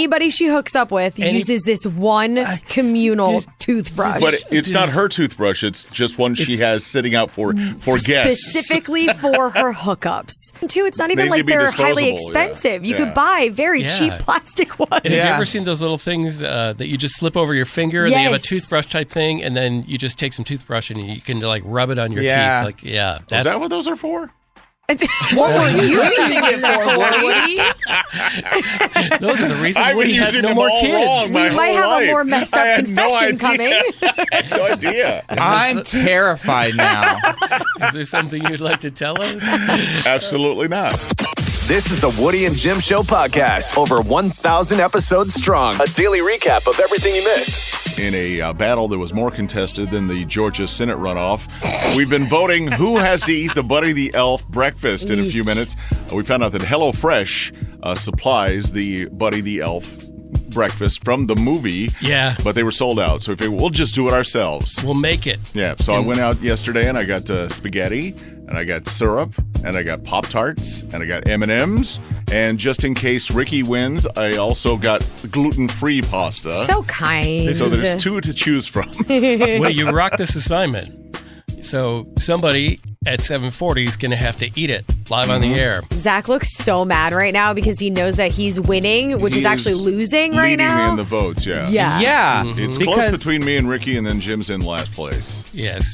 anybody she hooks up with uses this one communal toothbrush. But it's not her toothbrush. It's just one she has sitting out for guests. Specifically for her hookups. Two, it's not even like they're highly expensive. You could buy very cheap plastic ones. And have you ever seen those little things that you just slip over your finger and they have a toothbrush type thing, and then you just take some toothbrush and you can like rub it on your teeth? Like, is that what those are for? What were you using it for, Woody? Those are the reasons Woody has no more kids. We might have a more messed up confession coming. I had no idea. I'm terrified now. Is there something you'd like to tell us? Absolutely not. This is the Woody and Jim Show podcast. Over 1,000 episodes strong. A daily recap of everything you missed. In a battle that was more contested than the Georgia Senate runoff, we've been voting who has to eat the Buddy the Elf breakfast in a few minutes. We found out that HelloFresh supplies the Buddy the Elf breakfast from the movie. Yeah. But they were sold out. So we'll just do it ourselves. We'll make it. Yeah. So I went out yesterday and I got spaghetti and I got syrup and I got Pop-Tarts and I got M&Ms. And just in case Ricki wins, I also got gluten-free pasta. So kind. So there's two to choose from. Well, you rock this assignment. So somebody at 7:40 is going to have to eat it live on the air. Zach looks so mad right now because he knows that he's winning, which is actually losing right now. Leading in the votes, yeah. Yeah. It's close between me and Ricki, and then Jim's in last place. Yes.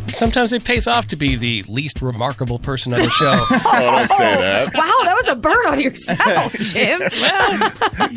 Sometimes it pays off to be the least remarkable person on the show. Don't say that. Wow, that was a burn on yourself, Jim. Well,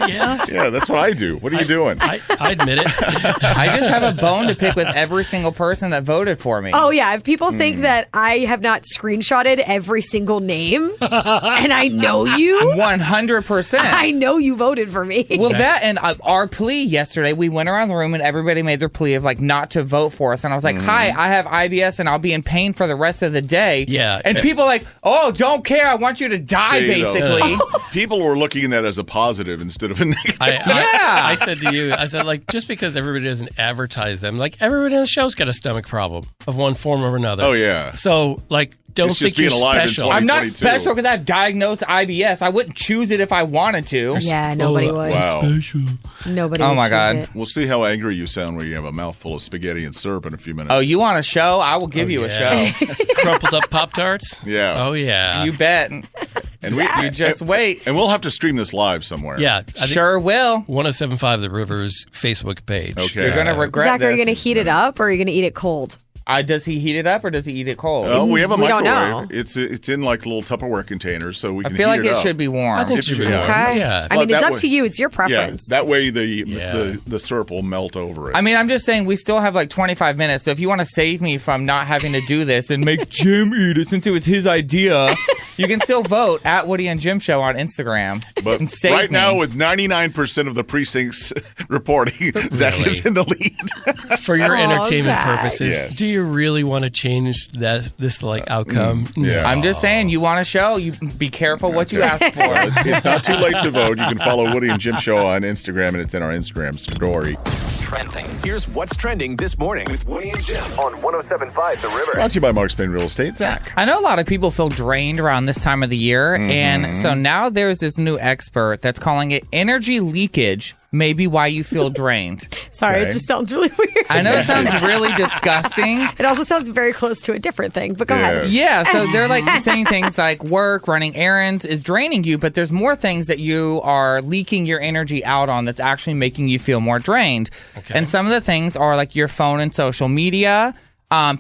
yeah. Yeah, that's what I do. What are you doing? I admit it. I just have a bone to pick with every single person that voted for me. Oh, yeah. If people think that I have not screenshotted every single name and I know you. 100%. I know you voted for me. Well, that and our plea yesterday, we went around the room and everybody made their plea of like not to vote for us. And I was like, hi, I have IBS and I'll be in pain for the rest of the day. Yeah. And people are like, oh, don't care. I want you to die, basically. People were looking at that as a positive instead of a negative. I said to you, like, just because everybody doesn't advertise them, like, everybody on the show's got a stomach problem of one form or another. Oh, yeah. So, like, don't think you're special. I'm not special because I've diagnosed IBS. I wouldn't choose it if I wanted to. Yeah, nobody would. Wow. Special. Nobody would. Oh, my God. It. We'll see how angry you sound when you have a mouthful of spaghetti and syrup in a few minutes. Oh, you want a show? I will give you a show. Crumpled up Pop-Tarts? Yeah. Oh, yeah. You bet. And you just wait. And we'll have to stream this live somewhere. Yeah. Sure will. 1075 The River's Facebook page. Okay. You're going to regret Zach, this. are you going to heat it up or are you going to eat it cold? Does he heat it up or does he eat it cold? Oh, we have a microwave. Don't know. It's in like little Tupperware containers, so we can I feel like heat it up. should be warm. I think it should be warm. Okay. Yeah. I mean, Well, it's that up to you. It's your preference. Yeah, that way the syrup will melt over it. I mean, I'm just saying we still have like 25 minutes, so if you want to save me from not having to do this and make Jim eat it since it was his idea, you can still vote at Woody and Jim Show on Instagram. But and save right me. now, with 99% of the precincts reporting, Zach is in the lead. For your entertainment Zach. purposes, Yes. do you really want to change this like outcome? yeah. I'm just saying, you want a show, you be careful what you ask for. It's not too late to vote. You can follow Woody and Jim Show on Instagram, and it's in our Instagram story. Trending. Here's what's trending this morning with Woody and Jim on 107.5 The River. Brought to you by Mark Spain Real Estate. Zach. I know a lot of people feel drained around this time of the year, and so now there's this new expert that's calling it energy leakage, maybe why you feel drained. Sorry, Okay. it just sounds really weird. I know it sounds really disgusting. It also sounds very close to a different thing, but go ahead. Yeah, so they're like saying things like work, running errands is draining you, but there's more things that you are leaking your energy out on that's actually making you feel more drained. Okay. And some of the things are like your phone and social media.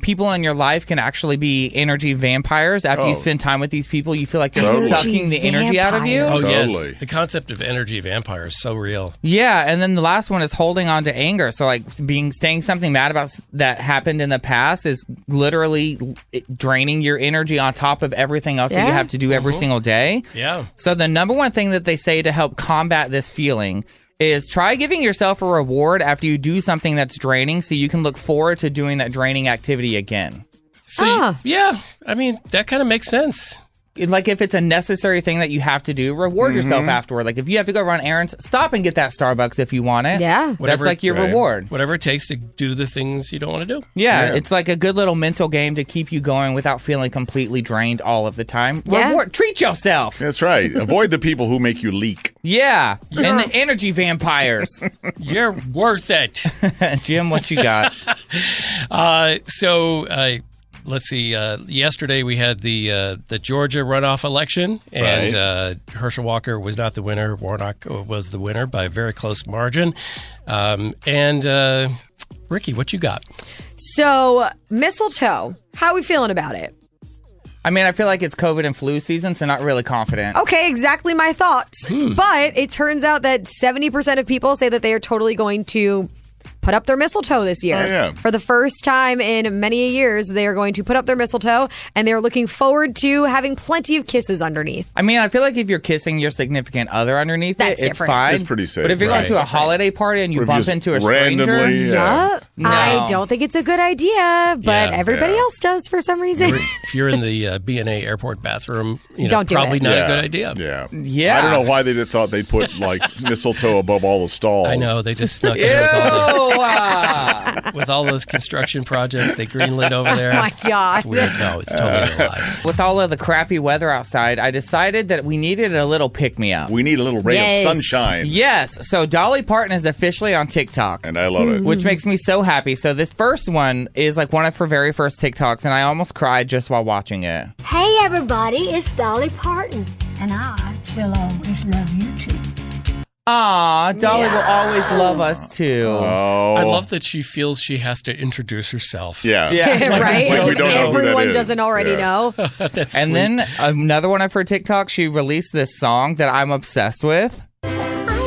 People in your life can actually be energy vampires. After you spend time with these people, you feel like they're Totally. sucking the energy out of you. Oh, Totally. yes. The concept of energy vampire is so real. Yeah, and then the last one is holding on to anger. So like saying something mad about that happened in the past is literally draining your energy on top of everything else that you have to do every single day. Yeah. So the number one thing that they say to help combat this feeling is try giving yourself a reward after you do something that's draining so you can look forward to doing that draining activity again. So, yeah, I mean, that kind of makes sense. like if it's a necessary thing that you have to do, reward yourself afterward. Like if you have to go run errands, stop and get that Starbucks if you want it. Yeah. That's like your reward. Whatever it takes to do the things you don't want to do. Yeah, it's like a good little mental game to keep you going without feeling completely drained all of the time. Yeah. Reward, treat yourself. That's right. Avoid the people who make you leak. Yeah, and the energy vampires. You're worth it. Jim, what you got? Let's see. Yesterday we had the Georgia runoff election, and Herschel Walker was not the winner. Warnock was the winner by a very close margin. Ricki, what you got? So, mistletoe. How are we feeling about it? I mean, I feel like it's COVID and flu season, so not really confident. Okay, exactly my thoughts. But it turns out that 70% of people say that they are totally going to put up their mistletoe this year. Oh, yeah. For the first time in many years, they are going to put up their mistletoe, and they're looking forward to having plenty of kisses underneath. I mean, I feel like if you're kissing your significant other underneath That's it's different. fine. It's pretty safe. But if you're going to a holiday party and you Or bump just into a stranger, randomly, No. I don't think it's a good idea, but Yeah. everybody Yeah. else does for some reason. If you're in the B&A airport bathroom, Don't do probably it. not a good idea. Yeah. Yeah. I don't know why they thought they'd put like mistletoe above all the stalls. I know, they just snuck Ew! in with all those construction projects they greenlit over there. Oh my God. It's weird. No, it's totally a lie. With all of the crappy weather outside, I decided that we needed a little pick-me-up. We need a little ray Yes. of sunshine. Yes, so Dolly Parton is officially on TikTok. And I love it. Which makes me so happy. So this first one is like one of her very first TikToks, and I almost cried just while watching it. Hey everybody, it's Dolly Parton, and I will always love you too. Aw, Dolly will always love us too. Oh. I love that she feels she has to introduce herself. Yeah. Yeah. Right? Like we don't know who that Everyone is. doesn't already Yeah. know. That's And sweet. then another one of her TikToks, she released this song that I'm obsessed with. I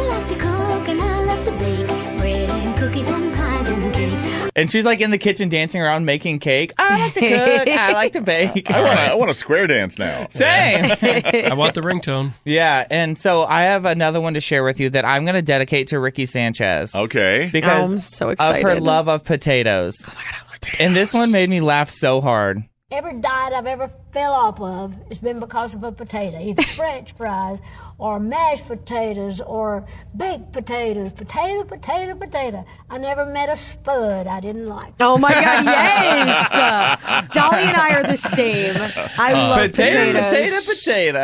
like to cook and I love to bake bread and cookies and pies and cakes. And she's like in the kitchen dancing around making cake. I like to cook. I like to bake. I want a square dance now. Same. I want the ringtone. Yeah. And so I have another one to share with you that I'm going to dedicate to Ricki Sanchez. Okay. Because I'm so of her excited. love of potatoes. Oh my God, I love potatoes. And this one made me laugh so hard. Every diet I've ever fell off of has been because of a potato, either French fries or mashed potatoes or baked potatoes. Potato. I never met a spud I didn't like. Oh my God, yes! Dolly and I are the same. I love potatoes.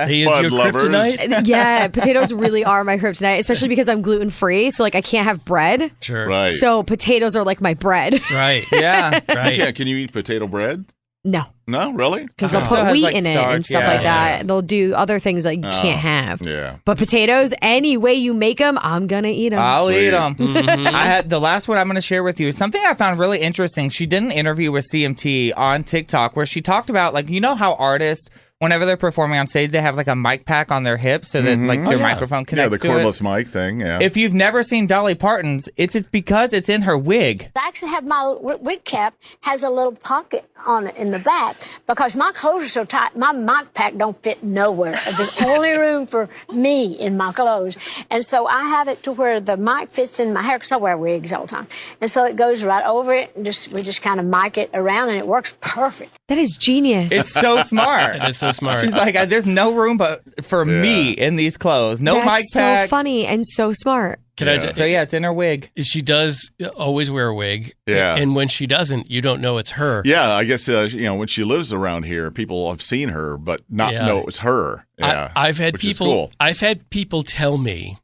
He is Bud your lovers. kryptonite? Yeah, potatoes really are my kryptonite, especially because I'm gluten free. So like I can't have bread. Sure. Right. So potatoes are like my bread. Right. Yeah. Right. Yeah, can you eat potato bread? No, No, really? because they'll Also put has, wheat like, in it and starch, stuff yeah. like that. They'll do other things that you can't have. Yeah. But potatoes, any way you make them, I'm gonna eat them. I'll Sweet. eat them. I had the last one I'm going to share with you is something I found really interesting. She did an interview with CMT on TikTok where she talked about, like, you know how artists, whenever they're performing on stage, they have like a mic pack on their hip so that like their microphone Yeah, connects the to cordless it. mic thing. Yeah. If you've never seen Dolly Parton's, it's because it's in her wig. I actually have my wig cap has a little pocket on it in the back because my clothes are so tight. My mic pack don't fit nowhere. There's only room for me in my clothes. And so I have it to where the mic fits in my hair because I wear wigs all the time. And so it goes right over it and we just kind of mic it around and it works perfect. That is genius. It's so smart. That is so smart. She's like, there's no room but for me in these clothes. No That's mic pack. so funny and so smart. Can I Yeah. just, So yeah, it's in her wig. she does always wear a wig. Yeah. And when she doesn't, you don't know it's her. Yeah, I guess when she lives around here, people have seen her, but not Yeah. know it's her. Yeah, I've had which is people. cool. I've had people tell me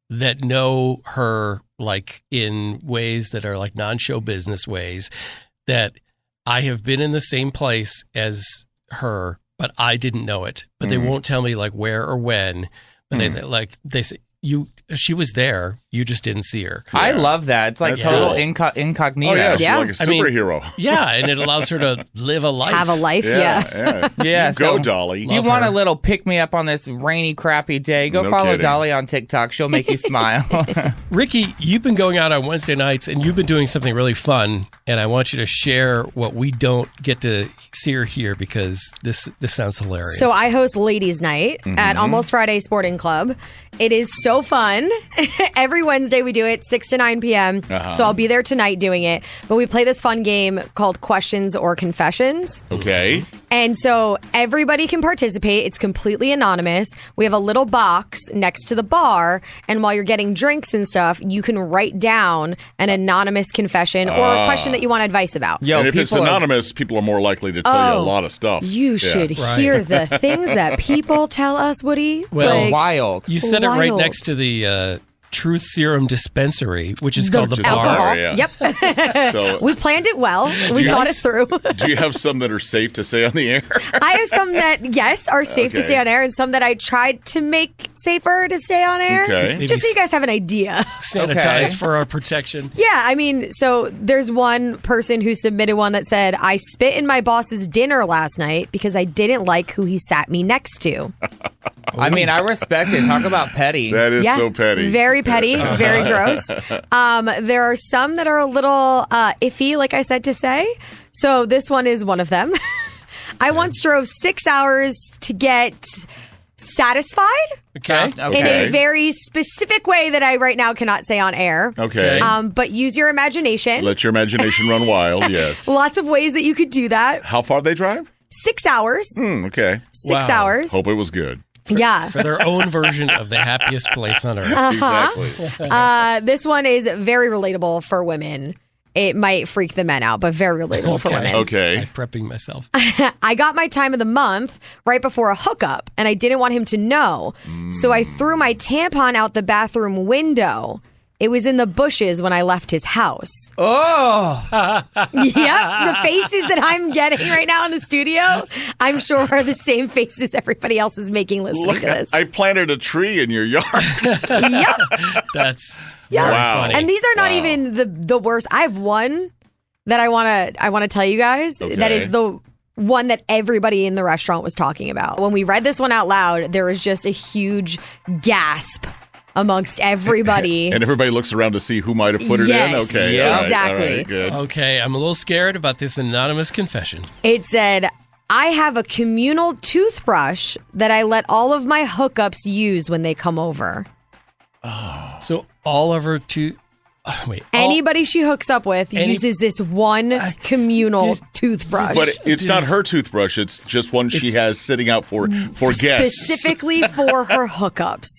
that know her like in ways that are like non-show business ways that I have been in the same place as her, but I didn't know it. But they won't tell me like where or when. But they say she was there. You just didn't see her. I love that. It's like That's total cool. incognito. Oh yeah, she's Yeah. like a I mean, superhero. Yeah, and it allows her to live a life. Have a life, yeah. yeah. Yeah, Go, so Dolly. You Love want her. a little pick-me-up on this rainy, crappy day, go No follow kidding. Dolly on TikTok. She'll make you smile. Ricki, you've been going out on Wednesday nights and you've been doing something really fun, and I want you to share what we don't get to see or hear because this sounds hilarious. So I host Ladies Night at Almost Friday Sporting Club. It is so fun. Every Wednesday we do it 6 to 9 p.m. So I'll be there tonight doing it. But we play this fun game called Questions or Confessions. Okay. And so everybody can participate. It's completely anonymous. We have a little box next to the bar. And while you're getting drinks and stuff, you can write down an anonymous confession or a question that you want advice about. Yo, And if it's anonymous, people are more likely to tell you a lot of stuff. You should hear the things that people tell us, Woody. Well, wild. You said it right Wild. next to the Truth Serum Dispensary, which is called the bar. Alcohol. Yeah. Yep. So, We planned it well. We thought it through. do you have some that are safe to say on the air? I have some that, yes, are safe to Okay. stay on air and some that I tried to make safer to stay on air. Okay. Just so you guys have an idea. Sanitized for our protection. Yeah, I mean, so there's one person who submitted one that said, I spit in my boss's dinner last night because I didn't like who he sat me next to. I mean, I respect it. Talk about petty. That is so petty. Very petty, very gross. There are some that are a little iffy, like I said to say. So this one is one of them. I once drove 6 hours to get satisfied Okay. in a very specific way that I right now cannot say on air. Okay. But use your imagination. Let your imagination run wild, yes. Lots of ways that you could do that. How far they drive? 6 hours. Okay. 6 Wow. hours. Hope it was good. Yeah. For their own version of the happiest place on earth. Exactly. This one is very relatable for women. It might freak the men out, but very relatable for women. Okay. I'm prepping myself. I got my time of the month right before a hookup, and I didn't want him to know. So I threw my tampon out the bathroom window. It was in the bushes when I left his house. Oh, Yep, the faces that I'm getting right now in the studio, I'm sure are the same faces everybody else is making listening to this. I planted a tree in your yard. Yep. That's Yeah. very Wow. funny. And these are not even the worst. I have one that I want to tell you guys. Okay. That is the one that everybody in the restaurant was talking about. When we read this one out loud, there was just a huge gasp amongst everybody. And everybody looks around to see who might have put it Yes, in. Okay. yeah, all right, exactly. all right, good. Okay, I'm a little scared about this anonymous confession. It said, I have a communal toothbrush that I let all of my hookups use when they come over. So all of her Anybody she hooks up with uses this one communal toothbrush. But it's not her toothbrush. It's just one she has sitting out for guests. Specifically for her hookups.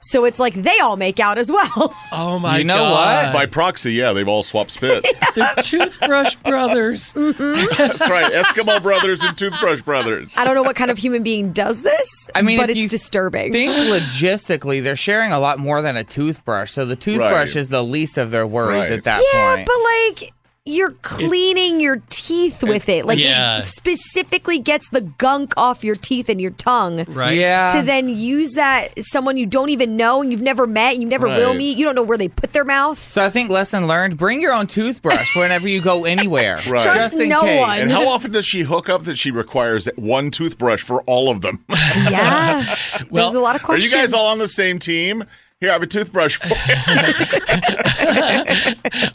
So it's like they all make out as well. Oh my god. You know what? By proxy, yeah, they've all swapped spit. They're toothbrush brothers. That's right. Eskimo brothers and toothbrush brothers. I don't know what kind of human being does this, I mean, but if it's you disturbing. think logistically, they're sharing a lot more than a toothbrush. So the toothbrush Right. is the least of their worries Right. at that Yeah, point. but like you're cleaning your teeth with it. Like Yeah. it specifically gets the gunk off your teeth and your tongue. Right. Yeah. To then use that someone you don't even know and you've never met and you never will Right. meet. You don't know where they put their mouth. So I think lesson learned: bring your own toothbrush whenever you go anywhere, Right. Trust just in no case. one. And how often does she hook up that she requires one toothbrush for all of them? Yeah. There's a lot of Are questions. you guys all on the same team? Here, I have a toothbrush for you.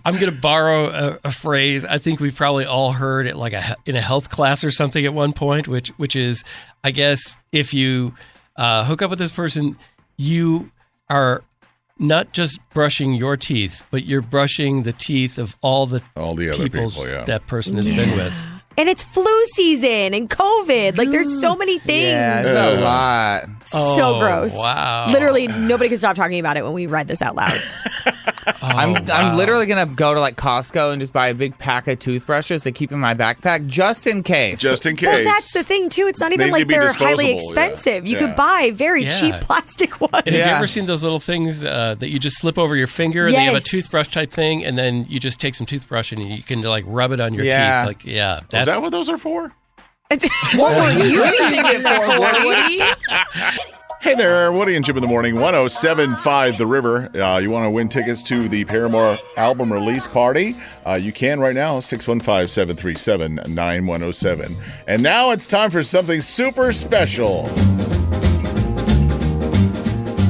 I'm going to borrow a phrase I think we've probably all heard it like in a health class or something at one point, which is, I guess, if you hook up with this person, you are not just brushing your teeth, but you're brushing the teeth of all the other people, yeah. that person has been with. And it's flu season and COVID. Like there's so many things. Yeah, it's a lot. So Oh, gross. wow. Literally nobody could stop talking about it when we read this out loud. I'm literally gonna go to like Costco and just buy a big pack of toothbrushes to keep in my backpack just in case. Just in case. Well, that's the thing too. It's not even They like could be they're disposable, highly yeah. expensive. You Yeah. could buy very Yeah. cheap plastic ones. And have you Yeah. ever seen those little things that you just slip over your finger and they have a Yes. toothbrush type thing, and then you just take some toothbrush and you can like rub it on your Yeah. teeth? Like, yeah, Is that's that what those are for? What were you using that for, Woody? Hey there, Woody and Jim in the morning, 107.5 The River. You want to win tickets to the Paramore album release party? You can right now, 615-737-9107. And now it's time for something super special.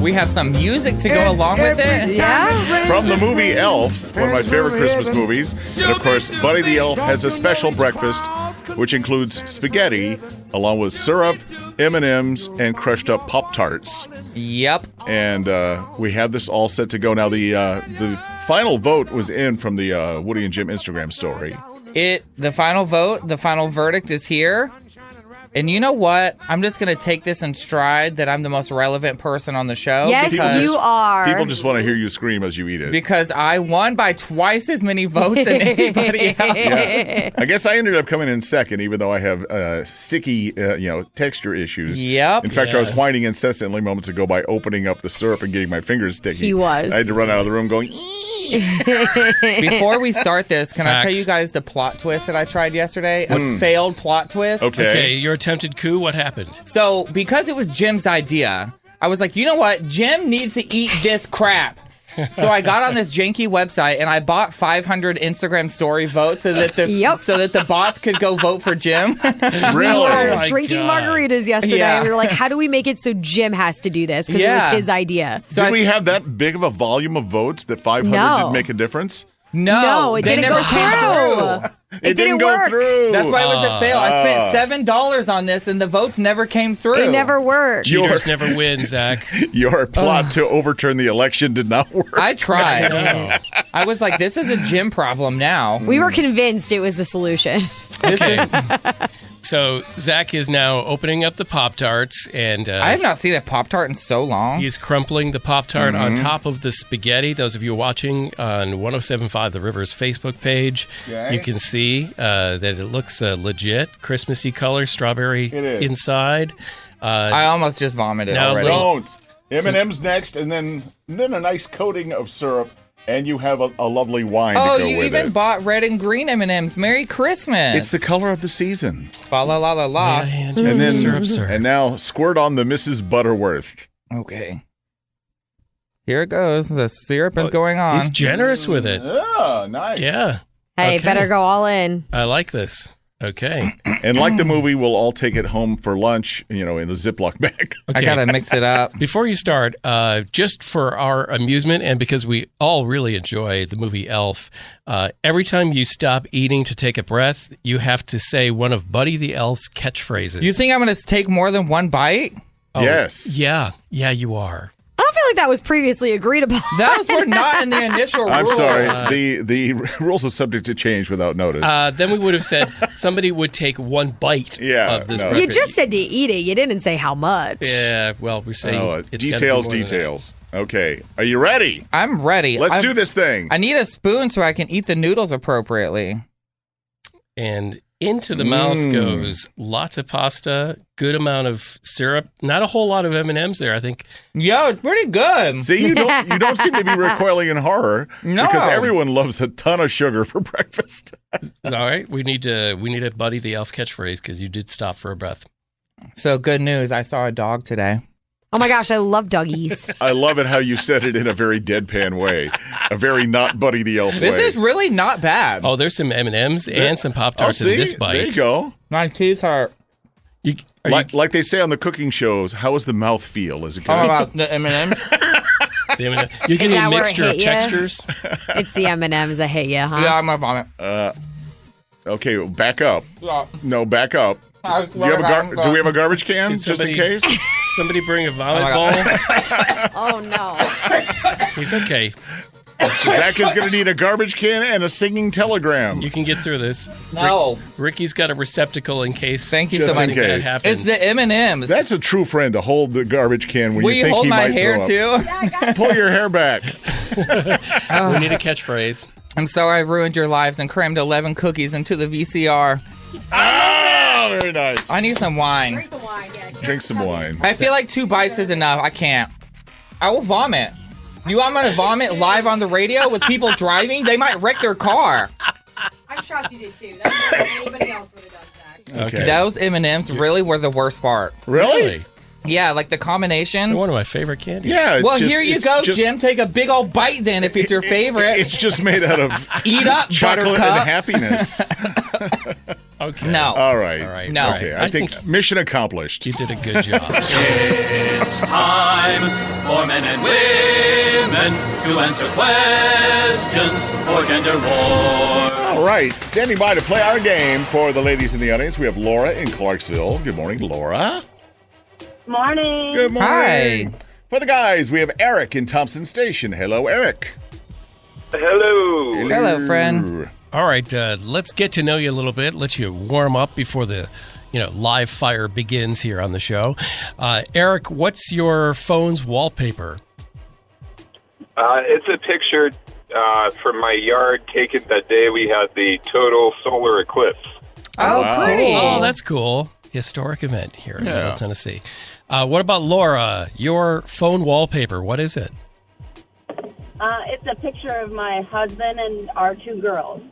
We have some music to go along with it. Yeah. From the movie Elf, one of my favorite Christmas movies. And of course, Buddy the Elf has a special breakfast which includes spaghetti, along with syrup, M&Ms, and crushed up Pop-Tarts. Yep. And we have this all set to go. Now, the final vote was in from the Woody and Jim Instagram story. The final vote, the final verdict is here. And you know what? I'm just going to take this in stride that I'm the most relevant person on the show. Yes, you are. People just want to hear you scream as you eat it. Because I won by twice as many votes than anybody else. Yeah. I guess I ended up coming in second, even though I have sticky, texture issues. Yep. In fact, I was whining incessantly moments ago by opening up the syrup and getting my fingers sticky. He was. I had to run out of the room going, Before we start this, can I tell Facts. you guys the plot twist that I tried yesterday? A failed plot twist. Okay. Your attempted coup, what happened? So, because it was Jim's idea, I was like, you know what? Jim needs to eat this crap. So I got on this janky website and I bought 500 Instagram story votes so that the bots could go vote for Jim. We Really? were my drinking God. margaritas yesterday. Yeah. We were like, how do we make it so Jim has to do this? Because it was his idea. Did we have that big of a volume of votes that 500 No. didn't make a difference? No, it they didn't never go came through. It didn't go work. through. That's why it was a fail. I spent $7 on this and the votes never came through. It never worked. Cheaters never win, Zach. Your plot to overturn the election did not work. I tried. I was like, this is a Jim problem now. We were convinced it was the solution. This is, So Zach is now opening up the Pop-Tarts, and I have not seen a Pop-Tart in so long. he's crumpling the Pop-Tart on top of the spaghetti. Those of you watching on 107.5 The River's Facebook page, you can see that it looks legit. Christmassy color, strawberry It is. inside. I almost just vomited Now already. little- Don't. M&M's next, and then a nice coating of syrup, and you have a lovely wine Oh, to go you with even it. bought red and green M&Ms. Merry Christmas. It's the color of the season. Fa la la la la. And And then syrup. And now squirt on the Mrs. Butterworth. Okay. Here it goes. The syrup is going on. He's generous with it. Oh, nice. Yeah. Hey, Okay. better go all in. I like this. Okay. And like the movie, we'll all take it home for lunch, in a Ziploc bag. I gotta mix it up. Before you start, just for our amusement and because we all really enjoy the movie Elf, every time you stop eating to take a breath, you have to say one of Buddy the Elf's catchphrases. You think I'm gonna take more than one bite? Oh, Yes. Yeah. Yeah, you are. I don't feel like that was previously agreed upon. Those were not in the initial rules. I'm sorry. The rules are subject to change without notice. Then we would have said somebody would take one bite of this no. breakfast. You just said to eat it. You didn't say how much. Yeah, well, we're saying it's gotta be details, more than that. details. Okay. Are you ready? I'm ready. Let's do this thing. I need a spoon so I can eat the noodles appropriately. And into the mouth goes lots of pasta, good amount of syrup, not a whole lot of M&Ms there. I think Yo, it's pretty good. See, you don't seem to be recoiling in horror. No. Because everyone loves a ton of sugar for breakfast. it's all right. We need a Buddy the Elf catchphrase because you did stop for a breath. So good news. I saw a dog today. Oh my gosh, I love doggies. I love it how you said it in a very deadpan way. A very not Buddy the Elf This way. is really not bad. Oh, there's some M&Ms and some Pop-Tarts see? in this bite. There you go. My teeth are. Like they say on the cooking shows, how does the mouth feel? Is it good? Oh, about the M&M? The M&M. You're getting that a where it mixture of hit ya? textures. It's the M&Ms that hit you, huh? Yeah, I'm gonna vomit. Okay, back up. Yeah. No, back up. I Do we have a garbage can Did just in somebody- case? Somebody bring a vomit my bowl. Oh no. He's okay. Zach is going to need a garbage can and a singing telegram. You can get through this. No. Ricky's got a receptacle in case. Thank you so much. something bad In case. happens. It's the M&Ms. That's a true friend to hold the garbage can when Will you you think hold he my might hair throw up. too? Pull your hair back. We need a catchphrase. I'm sorry I ruined your lives and crammed 11 cookies into the VCR. Oh, very nice. I need some wine. Drink some wine. I feel like 2 bites is enough. I can't. I will vomit. You want me to vomit live on the radio with people driving? They might wreck their car. I'm shocked you did too. That's more than anybody else would have done that. Okay. Those M&Ms really were the worst part. Really? Yeah, like the combination. They're one of my favorite candies. Yeah. It's Well, just- here you it's go, just- Jim. Take a big old bite then if it's your favorite. It's just made out of Eat up, chocolate Buttercup. and happiness. Okay. No. All right. All right. No. All right. Okay, I think mission accomplished. you did a good job. It's time for men and women to answer questions for gender wars. All right, standing by to play our game for the ladies in the audience, we have Laura in Clarksville. Good morning, Laura. Morning. Good morning. Hi. For the guys, we have Eric in Thompson Station. Hello, Eric. Hello. Hello, friend. All right, let's get to know you a little bit. Let you warm up before the live fire begins here on the show. Eric, what's your phone's wallpaper? It's a picture from my yard taken that day we had the total solar eclipse. Oh, Wow. pretty. Oh, that's cool. Historic event here in Middle Tennessee. What about Laura? Your phone wallpaper, what is it? It's a picture of my husband and our 2 girls.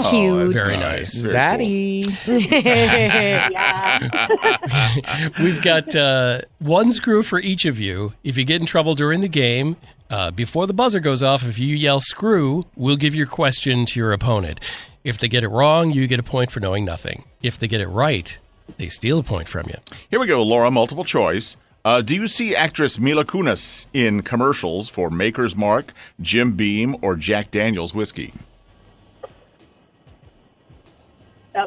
Cute. Very nice. Very Zaddy. Yeah. We've got one screw for each of you. If you get in trouble during the game, before the buzzer goes off, if you yell screw, we'll give your question to your opponent. If they get it wrong, you get a point for knowing nothing. If they get it right, they steal a point from you. Here we go, Laura, multiple choice. Do you see actress Mila Kunis in commercials for Maker's Mark, Jim Beam, or Jack Daniels whiskey?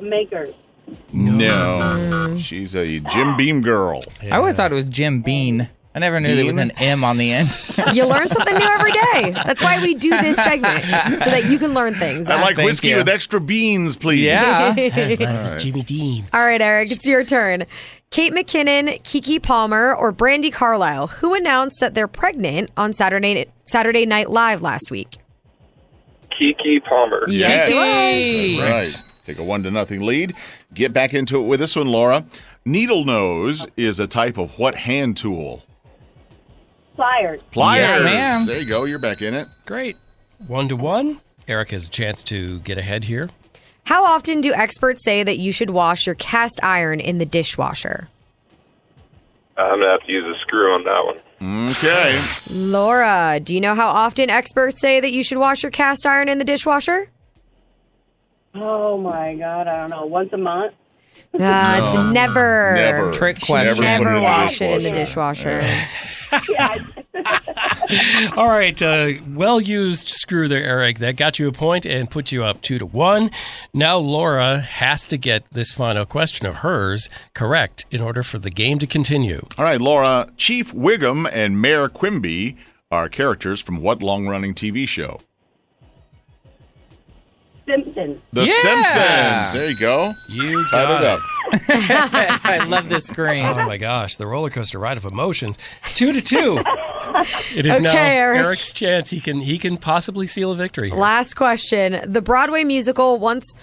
Makers. No. She's a Jim Beam girl. I always thought it was Jim Bean. I never knew there was an M on the end. You learn something new every day. That's why we do this segment, so that you can learn things. I like Thank whiskey you. with extra beans, please. Yeah. Yes, that was Jimmy Dean. All right, Eric, it's your turn. Kate McKinnon, Keke Palmer, or Brandi Carlile, who announced that they're pregnant on Saturday Night Live last week? Keke Palmer. Yes. it was. Right. Take a 1-0 lead. Get back into it with this one, Laura. Needle nose is a type of what hand tool? Pliers. Pliers. Yes, ma'am. There you go. You're back in it. Great. 1-1. Eric has a chance to get ahead here. How often do experts say that you should wash your cast iron in the dishwasher? I'm going to have to use a screw on that one. Okay. Laura, do you know how often experts say that you should wash your cast iron in the dishwasher? Oh, my God. I don't know. Once a month? It's never. Never. Trick Should question. Never, put Never it wash in it in the the dishwasher. All right, well-used screw there, Eric. That got you a point and put you up 2-1. Now Laura has to get this final question of hers correct in order for the game to continue. All right, Laura. Chief Wiggum and Mayor Quimby are characters from what long-running TV show? Simpsons. The Yeah. Simpsons. There you go. You Tied got it up. I love this screen. Oh my gosh, the roller coaster ride of emotions. 2-2. It is now Okay, Eric. Eric's chance. He can possibly seal a victory here. Last question. The Broadway musical Once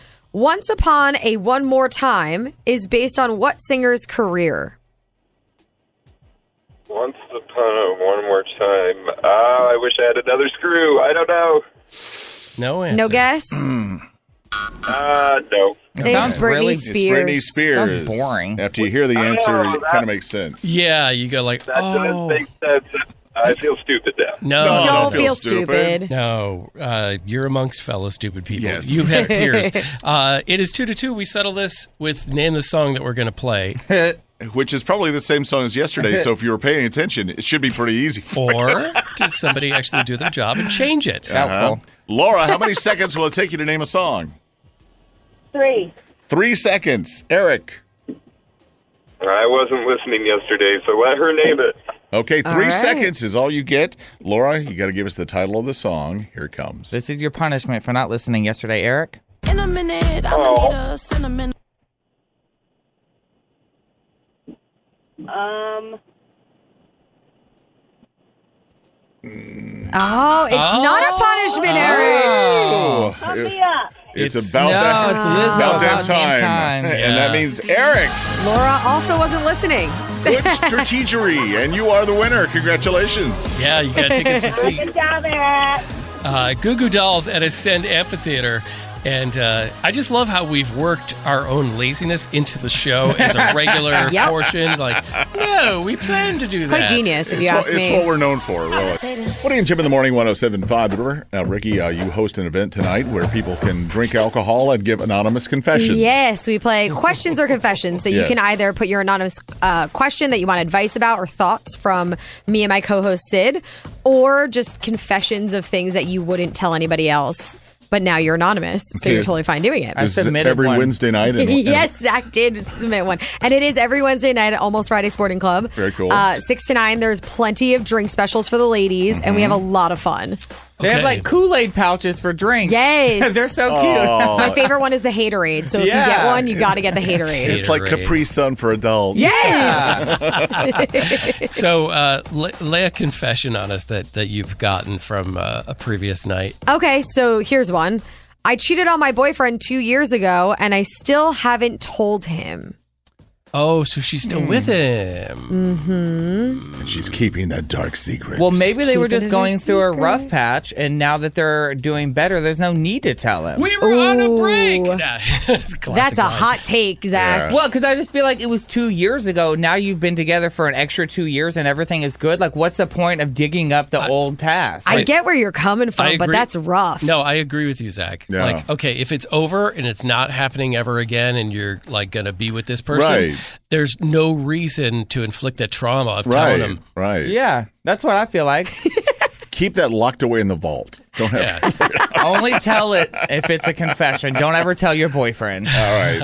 Upon a One More Time is based on what singer's career? Once upon a one more time. I wish I had another screw. I don't know. No answer. No guess? No. It It's sounds Britney really It's Spears. Britney Spears. Sounds boring. After you hear the answer, it kind of makes sense. Yeah, you go like, That doesn't make sense. I feel stupid now. no. Don't feel feel stupid. stupid. No, you're amongst fellow stupid people. Yes. You have peers. It is 2-2. We settle this with name the song that we're going to play. Which is probably the same song as yesterday, so if you were paying attention, it should be pretty easy. Or did somebody actually do their job and change it? Doubtful. Laura, how many seconds will it take you to name a song? 3. 3 seconds. Eric. I wasn't listening yesterday, so let her name it. Okay, 3 right. seconds is all you get. Laura, you got to give us the title of the song. Here it comes. This is your punishment for not listening yesterday, Eric. In a minute, I'm Oh. gonna need a cinnamon. Oh, it's not a punishment, Eric. Oh, Pump me up. it's It's- about No, that. it's Lizzo, about damn About Damn Time. And that Yeah. means Eric. Laura also wasn't listening. Good strategery, and you are the winner. Congratulations. Yeah, you got tickets to see Good job, Eric. Goo Goo Dolls at Ascend Amphitheater. And I just love how we've worked our own laziness into the show as a regular portion. Like, no, we plan to do that. It's quite genius, if you ask me. It's what we're known for, really. Woody and Jim in the Morning, 107.5. Ricki, you host an event tonight where people can drink alcohol and give anonymous confessions. Yes, we play questions or confessions. So you can either put your anonymous question that you want advice about or thoughts from me and my co-host Sid, or just confessions of things that you wouldn't tell anybody else. But now you're anonymous, so you're totally fine doing it. I submitted every one. Wednesday night. Yes, Zach did submit one. And it is every Wednesday night at Almost Friday Sporting Club. Very cool. 6 to 9, there's plenty of drink specials for the ladies, and we have a lot of fun. They have like Kool-Aid pouches for drinks. Yes. They're so cute. My favorite one is the Haterade. So if you get one, you got to get the Haterade. It's like Capri Sun for adults. Yes. So lay a confession on us that you've gotten from a previous night. Okay, so here's one. I cheated on my boyfriend 2 years ago, and I still haven't told him. Oh, so she's still with him. Mm-hmm. And she's keeping that dark secret. Well, maybe they were just going through a rough patch, and now that they're doing better, there's no need to tell him. We were on a break. That's a hot take, Zach. Well, because I just feel like it was 2 years ago. Now you've been together for an extra 2 years and everything is good. Like, what's the point of digging up the old past? I get where you're coming from, but that's rough. No, I agree with you, Zach. Yeah. Like, okay, if it's over and it's not happening ever again and you're like going to be with this person, Right. there's no reason to inflict that trauma of telling them. Right. Yeah, that's what I feel like. Keep that locked away in the vault. Don't have Only tell it if it's a confession. Don't ever tell your boyfriend. All right.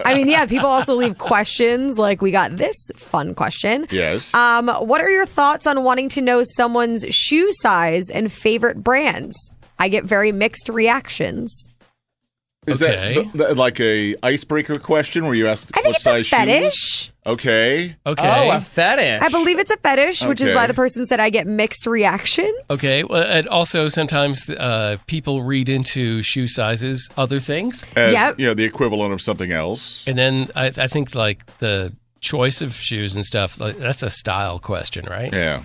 I mean, yeah, people also leave questions. Like, we got this fun question. Yes. What are your thoughts on wanting to know someone's shoe size and favorite brands? I get very mixed reactions. Is that like a icebreaker question where you ask I think what it's a size fetish. shoes? Okay. Oh, a fetish. I believe it's a fetish, which is Okay. why the person said I get mixed reactions. Okay. Well, and also sometimes people read into shoe sizes other things. As the equivalent of something else. And then I think like the choice of shoes and stuff, like, that's a style question, right? Yeah.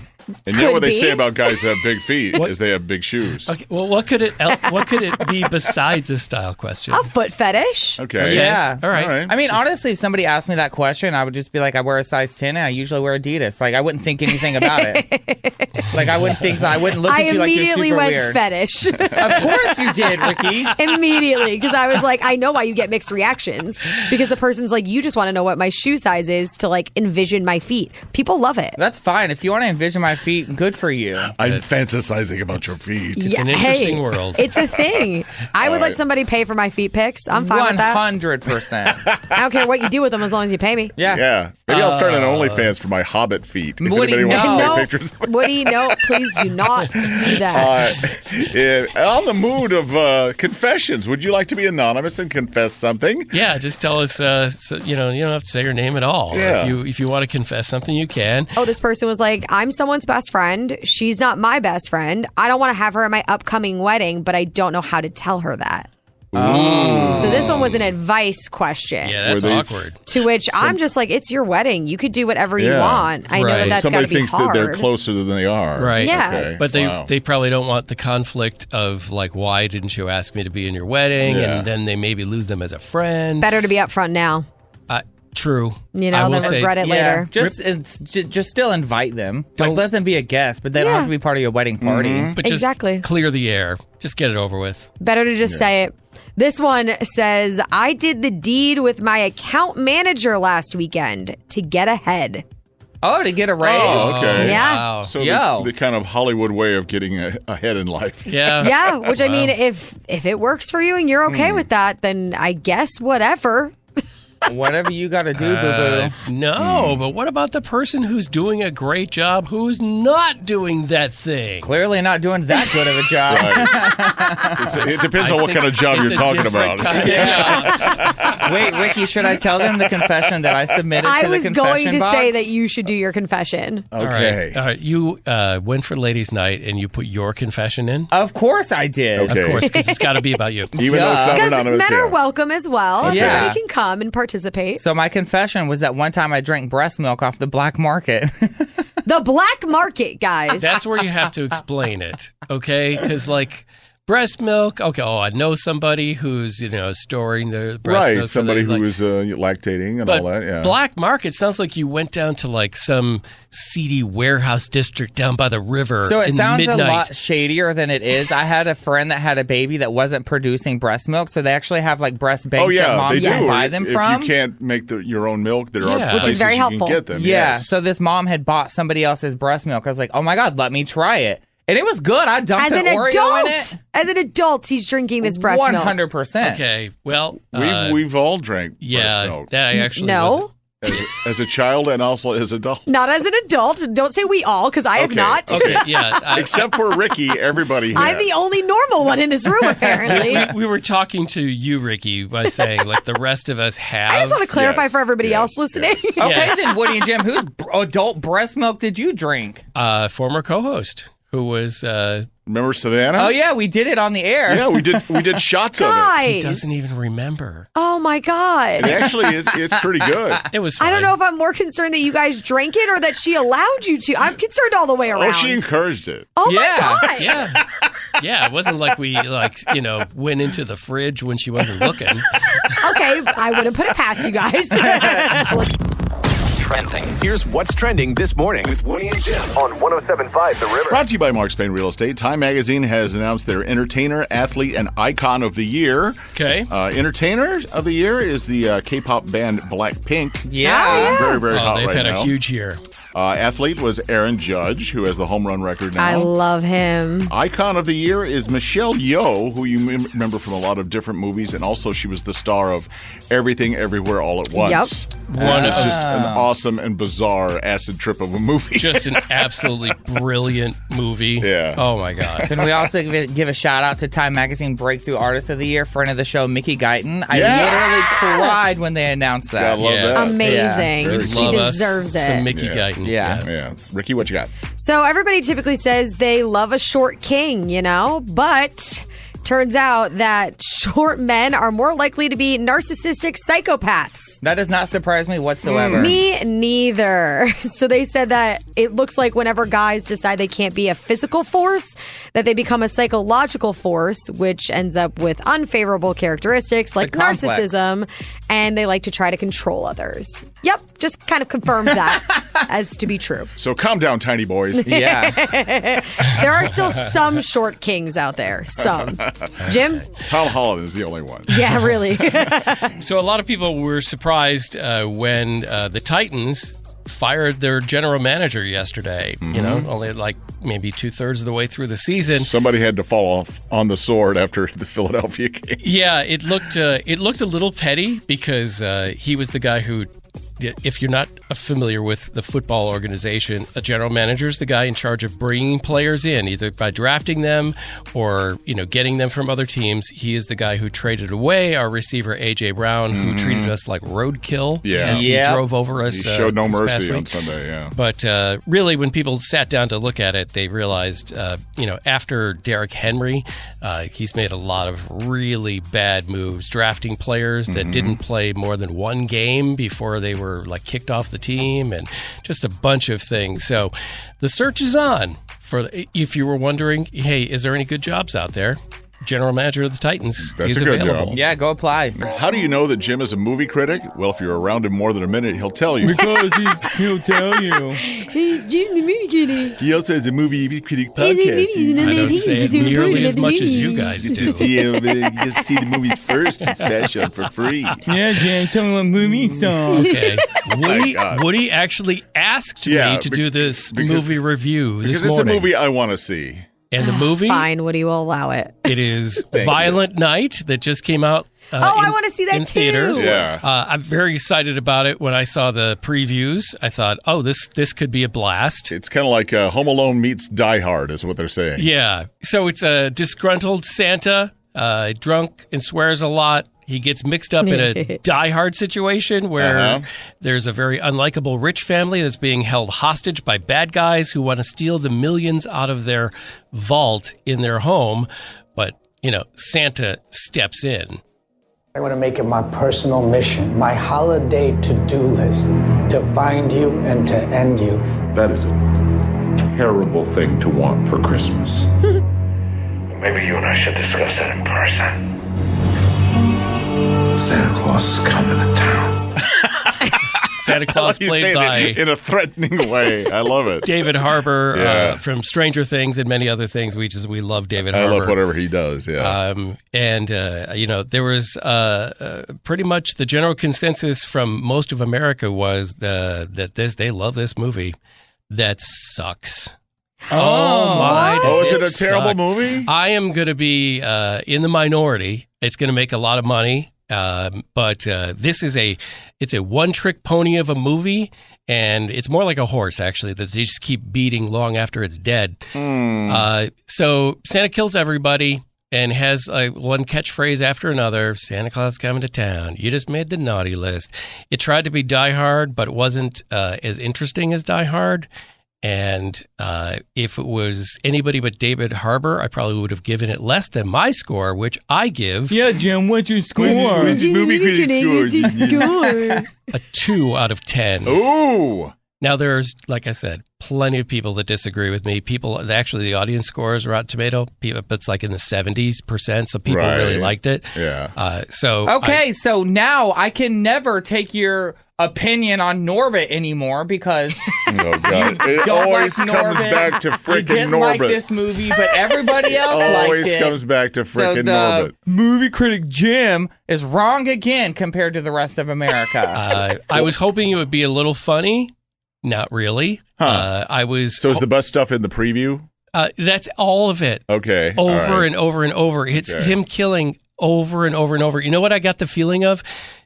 And you know what they say about guys that have big feet is they have big shoes. Okay, well, what could it be besides a style question? A foot fetish. Okay. Yeah. All right. I mean, honestly, if somebody asked me that question, I would just be like, I wear a size 10 and I usually wear Adidas. Like, I wouldn't think anything about it. Like, I wouldn't look at you like you're super immediately went weird. fetish. Of course you did, Ricki. Immediately, because I was like, I know why you get mixed reactions. Because the person's like, you just want to know what my shoe size is to like envision my feet. People love it. That's fine. If you want to envision my feet, good for you. I'm fantasizing about your feet. It's an interesting world. It's a thing. I would let somebody pay for my feet pics. I'm fine with that. 100%. I don't care what you do with them as long as you pay me. Yeah. Yeah. Maybe I'll start an OnlyFans for my Hobbit feet. If Woody, anybody wants to No, take pictures. Woody, no, please do not do that. On the mood of confessions, would you like to be anonymous and confess something? Yeah, just tell us. You don't have to say your name at all. Yeah. If you want to confess something, you can. Oh, this person was like, I'm someone's best friend. She's not my best friend. I don't want to have her at my upcoming wedding, but I don't know how to tell her that. Oh. So this one was an advice question. Yeah, that's awkward. To which I'm just like, it's your wedding. You could do whatever you want. I know that's got to Somebody be thinks hard. that they're closer than they are. Right. Yeah. Okay. But Wow. they probably don't want the conflict of like, why didn't you ask me to be in your wedding? Yeah. And then they maybe lose them as a friend. Better to be upfront now. True. You know, I will then say- regret it Yeah, later. just still invite them. Like, let them be a guest, but they don't have to be part of your wedding party. But just Exactly. clear the air. Just get it over with. Better to just say it. This one says, I did the deed with my account manager last weekend to get ahead. Oh, to get a raise? Oh, okay. Yeah. Wow. So Yo. the kind of Hollywood way of getting ahead in life. Yeah. Yeah, which I mean, if it works for you and you're okay with that, then I guess whatever. Whatever you got to do, boo-boo. No, but what about the person who's doing a great job who's not doing that thing? Clearly not doing that good of a job. It depends I on what think kind of job it's you're a talking different about. kind of job. Wait, Ricki, should I tell them the confession that I submitted I to the was confession going to box? say that you should do your confession. Okay. All right. You went for ladies' night and you put your confession in? Of course I did. Okay. Of course, because it's got to be about you. Even though it's not Because anonymous. men are yeah. welcome as well. Yeah. Everybody can come and participate. So my confession was that one time I drank breast milk off the black market. The black market, guys. That's where you have to explain it, okay? Because, like, breast milk. Okay, I know somebody who's storing the breast milk. Right, somebody who is lactating and all that. Yeah. Black market sounds like you went down to like some seedy warehouse district down by the river. So it sounds midnight. a lot shadier than it is. I had a friend that had a baby that wasn't producing breast milk, so they actually have like breast banks that moms can buy them from. If you can't make your own milk, there are Which is places very you helpful. can get them. Yeah, Yes. so this mom had bought somebody else's breast milk. I was like, oh my God, let me try it. And it was good. I dumped an Oreo in it. As an adult, he's drinking this breast milk. 100%. Okay, well, we've all drank breast milk. That I actually No. As a child and also as adults. Not as an adult. Don't say we all, because I have not. Okay, yeah. Except for Ricki, everybody has. I'm the only normal one in this room, apparently. We were talking to you, Ricki, by saying like the rest of us have. I just want to clarify for everybody else listening. Okay, then Woody and Jim, whose adult breast milk did you drink? Former co-host who was. Remember Savannah? Oh yeah, we did it on the air. Yeah, we did shots of it. Guys. He doesn't even remember. Oh my God. It actually it's pretty good. It was fine. I don't know if I'm more concerned that you guys drank it or that she allowed you to. I'm concerned all the way around. Oh, she encouraged it. Oh my God. Yeah. Yeah, it wasn't like we went into the fridge when she wasn't looking. Okay, I wouldn't put it past you guys. Trending. Here's what's trending this morning with Woody and Jim on 107.5 The River. Brought to you by Mark Spain Real Estate. Time Magazine has announced their Entertainer, Athlete, and Icon of the Year. Okay. Entertainer of the Year is the K-pop band Blackpink. Yeah. Very, very hot they've right had now. a huge year. Athlete was Aaron Judge, who has the home run record now. I love him. Icon of the Year is Michelle Yeoh, who you remember from a lot of different movies, and also she was the star of Everything Everywhere All at Once. Yep. One It's of just an awesome and bizarre acid trip of a movie. just an absolutely brilliant movie. Yeah. Oh my God. Can we also give a shout out to Time Magazine Breakthrough Artist of the Year, friend of the show, Mickey Guyton? I literally cried when they announced that. Yeah, I love that. Amazing. We She love us deserves some it. Mickey Guyton. Yeah. Yeah. Ricki, what you got? So everybody typically says they love a short king, but turns out that short men are more likely to be narcissistic psychopaths. That does not surprise me whatsoever. Me neither. So they said that it looks like whenever guys decide they can't be a physical force, that they become a psychological force, which ends up with unfavorable characteristics like complex. narcissism, and they like to try to control others. Yep, just kind of confirmed that as to be true. So calm down, tiny boys. Yeah. There are still some short kings out there. Some. Jim? Tom Holland is the only one. Yeah, really. So a lot of people were surprised when the Titans fired their general manager yesterday. Only like maybe 2/3 of the way through the season. Somebody had to fall off on the sword after the Philadelphia game. Yeah, it looked a little petty because he was the guy who, if you're not familiar with the football organization, a general manager is the guy in charge of bringing players in, either by drafting them or getting them from other teams. He is the guy who traded away our receiver A.J. Brown, who treated us like roadkill as he drove over us. He showed no this past mercy on week. Sunday. Yeah, But really, when people sat down to look at it, they realized, after Derrick Henry, he's made a lot of really bad moves, drafting players that didn't play more than one game before they were like kicked off the team, and just a bunch of things. So the search is on for, if you were wondering, hey, is there any good jobs out there? General manager of the Titans. That's He's a good available. job. Yeah, go apply. How do you know that Jim is a movie critic? Well, if you're around him more than a minute, he'll tell you. Because he'll tell you. He's Jim the movie critic. He also has a movie critic He's podcast. I don't say it nearly as much as you guys do. Just see the movies first and smash them for free. Yeah, Jim, tell me what movie you saw. Okay. God. Woody actually asked me to do this movie review this Because it's a morning. movie I want to see. And the movie, Fine, Woody will allow it. it is Violent Night that just came out. I want to see that in too. theaters. Yeah. I'm very excited about it. When I saw the previews, I thought, oh, this could be a blast. It's kind of like Home Alone meets Die Hard, is what they're saying. Yeah. So it's a disgruntled Santa, drunk and swears a lot. He gets mixed up in a die-hard situation where there's a very unlikable rich family that's being held hostage by bad guys who want to steal the millions out of their vault in their home. But, Santa steps in. I want to make it my personal mission, my holiday to-do list, to find you and to end you. That is a terrible thing to want for Christmas. Maybe you and I should discuss that in person. Santa Claus is coming to town. Santa Claus played by in a threatening way. I love it. David Harbour from Stranger Things and many other things. We love David Harbour. I love whatever he does. Yeah. There was pretty much the general consensus from most of America was that they love this movie. That sucks. Oh my! Oh, is it a terrible movie? I am going to be in the minority. It's going to make a lot of money. But this is it's a one-trick pony of a movie, and it's more like a horse, actually, that they just keep beating long after it's dead. So Santa kills everybody and has one catchphrase after another. Santa Claus is coming to town. You just made the naughty list. It tried to be Die Hard, but it wasn't as interesting as Die Hard. And if it was anybody but David Harbour, I probably would have given it less than my score, which I give. Yeah, Jim, what's your score? What's your movie critic score? A 2 out of 10. Ooh. Now, there's, like I said, plenty of people that disagree with me. Actually, the audience scores Rotten Tomato, it's like in the 70%, so people really liked it. Yeah. So now I can never take your opinion on Norbit anymore because it always comes back to frickin' didn't Norbit. like this movie, but everybody else liked it. Always comes back to frickin' Norbit. Movie critic Jim is wrong again compared to the rest of America. I was hoping it would be a little funny. Not really. Huh. So is the best stuff in the preview? That's all of it. Okay. Over and over and over. It's him killing over and over and over. You know what I got the feeling of?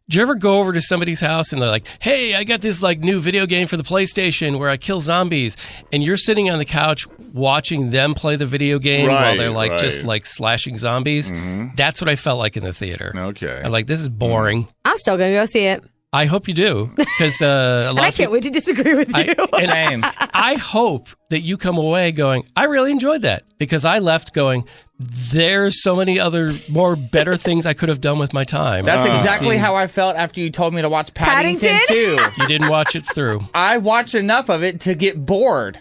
Did you ever go over to somebody's house and they're like, hey, I got this new video game for the PlayStation where I kill zombies. And you're sitting on the couch watching them play the video game while they're just slashing zombies. Mm-hmm. That's what I felt like in the theater. Okay. I'm like, this is boring. I'm still going to go see it. I hope you do, because I can't wait to disagree with you. I hope that you come away going, I really enjoyed that, because I left going, there's so many other better things I could have done with my time. That's exactly how I felt after you told me to watch Paddington 2. You didn't watch it through. I watched enough of it to get bored.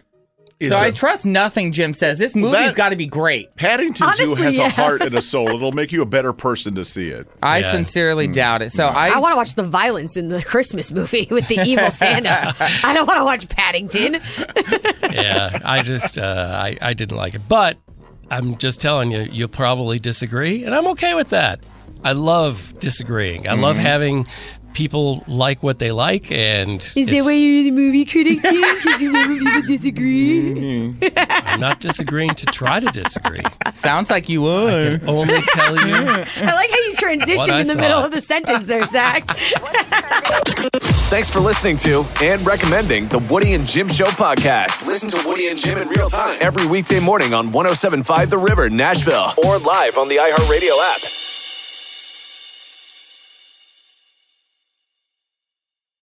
So I trust nothing Jim says. This movie's got to be great. Paddington 2 has a heart and a soul. It'll make you a better person to see it. I sincerely doubt it. So I want to watch the violence in the Christmas movie with the evil Santa. I don't want to watch Paddington. Yeah, I just I didn't like it. But I'm just telling you, you'll probably disagree, and I'm okay with that. I love disagreeing. I love having people like what they like, and is that why you're the movie critic too? Because you remember people disagree? I'm not disagreeing to try to disagree. Sounds like you are. I can only tell you. I like how you transitioned in the middle of the sentence there, Zach. Thanks for listening to and recommending the Woody and Jim Show podcast. Listen to Woody and Jim in real time every weekday morning on 107.5 The River, Nashville, or live on the iHeartRadio app.